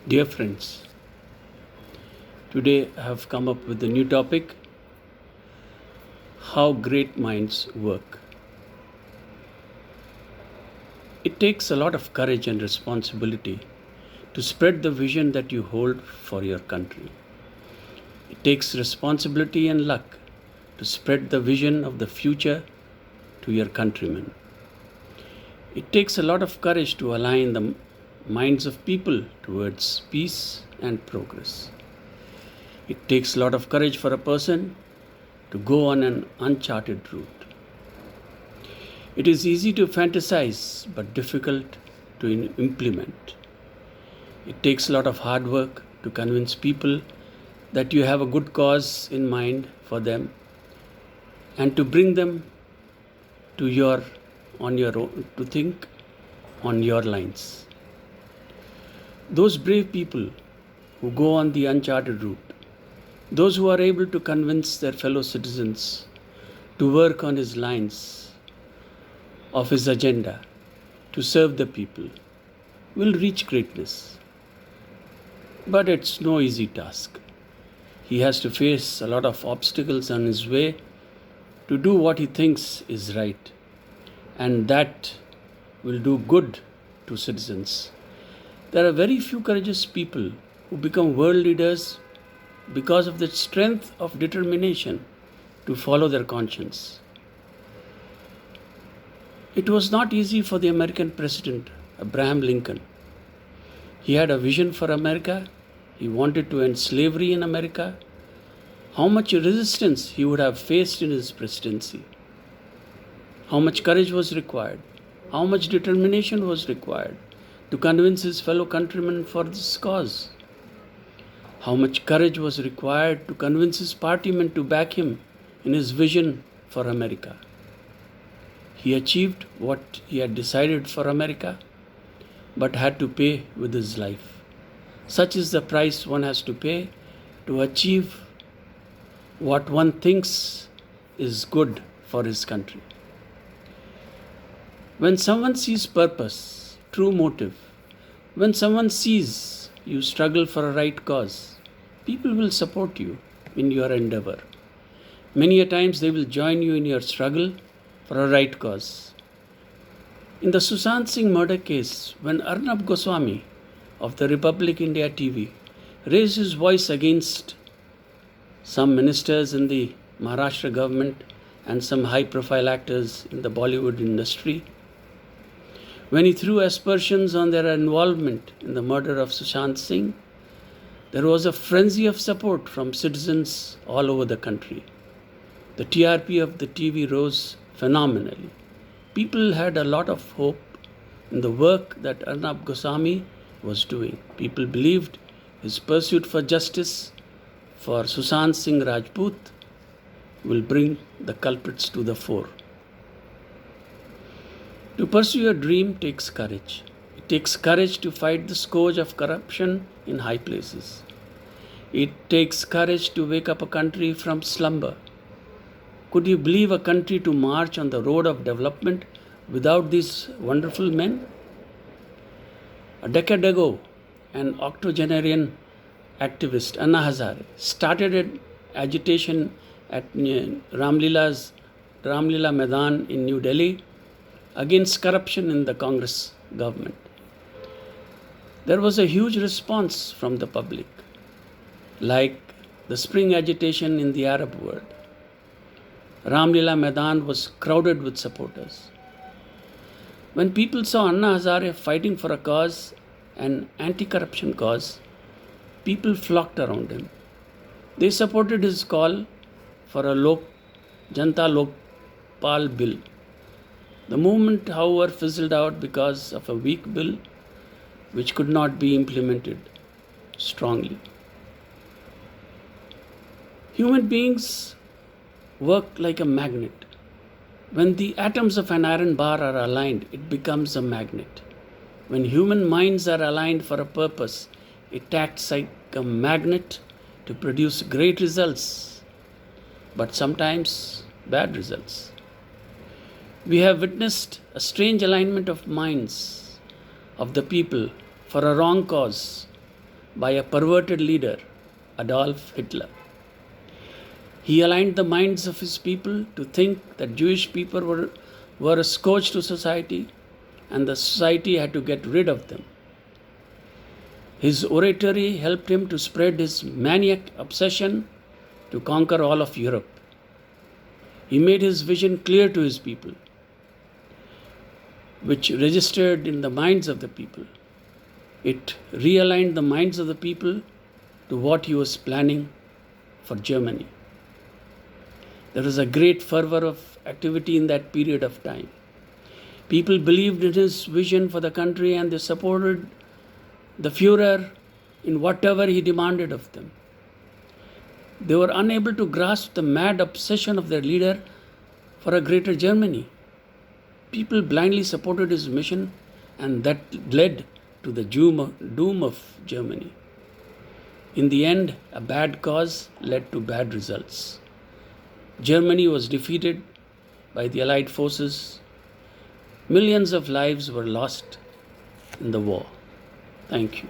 Dear friends, today I have come up with a new topic: how great minds work. It takes a lot of courage and responsibility to spread the vision that you hold for your country. It takes responsibility and luck to spread the vision of the future to your countrymen. It takes a lot of courage to align the minds of people towards peace and progress. It takes a lot of courage for a person to go on an uncharted route. It is easy to fantasize but difficult to implement. It takes a lot of hard work to convince people that you have a good cause in mind for them and to bring them to your own, to think on your lines. Those brave people who go on the uncharted route, those who are able to convince their fellow citizens to work on his lines of his agenda to serve the people, will reach greatness. But it's no easy task. He has to face a lot of obstacles on his way to do what he thinks is right, and that will do good to citizens. There are very few courageous people who become world leaders because of the strength of determination to follow their conscience. It was not easy for the American president, Abraham Lincoln. He had a vision for America. He wanted to end slavery in America. How much resistance he would have faced in his presidency. How much courage was required. How much determination was required to convince his fellow countrymen for this cause. How much courage was required to convince his partymen to back him in his vision for America. He achieved what he had decided for America, but had to pay with his life. Such is the price one has to pay to achieve what one thinks is good for his country. When someone sees purpose, true motive, when someone sees you struggle for a right cause, people will support you in your endeavor. Many a times they will join you in your struggle for a right cause. In the Sushant Singh murder case, when Arnab Goswami of the Republic India TV raised his voice against some ministers in the Maharashtra government and some high-profile actors in the Bollywood industry, when he threw aspersions on their involvement in the murder of Sushant Singh, there was a frenzy of support from citizens all over the country. The TRP of the TV rose phenomenally. People had a lot of hope in the work that Arnab Goswami was doing. People believed his pursuit for justice for Sushant Singh Rajput will bring the culprits to the fore. To pursue your dream takes courage. It takes courage to fight the scourge of corruption in high places. It takes courage to wake up a country from slumber. Could you believe a country to march on the road of development without these wonderful men? A decade ago, an octogenarian activist, Anna Hazare, started an agitation at Ramlila Maidan in New Delhi against corruption in the Congress government. There was a huge response from the public, like the spring agitation in the Arab world. Ramlila Maidan was crowded with supporters. When people saw Anna Hazare fighting for a cause, an anti-corruption cause, people flocked around him. They supported his call for a Janta Lokpal bill. The movement, however, fizzled out because of a weak bill which could not be implemented strongly. Human beings work like a magnet. When the atoms of an iron bar are aligned, it becomes a magnet. When human minds are aligned for a purpose, it acts like a magnet to produce great results, but sometimes bad results. We have witnessed a strange alignment of minds of the people for a wrong cause, by a perverted leader, Adolf Hitler. He aligned the minds of his people to think that Jewish people were a scourge to society and the society had to get rid of them. His oratory helped him to spread his maniac obsession to conquer all of Europe. He made his vision clear to his people, which registered in the minds of the people. It realigned the minds of the people to what he was planning for Germany. There was a great fervor of activity in that period of time. People believed in his vision for the country and they supported the Führer in whatever he demanded of them. They were unable to grasp the mad obsession of their leader for a greater Germany. People blindly supported his mission, and that led to the doom of Germany. In the end, a bad cause led to bad results. Germany was defeated by the Allied forces. Millions of lives were lost in the war. Thank you.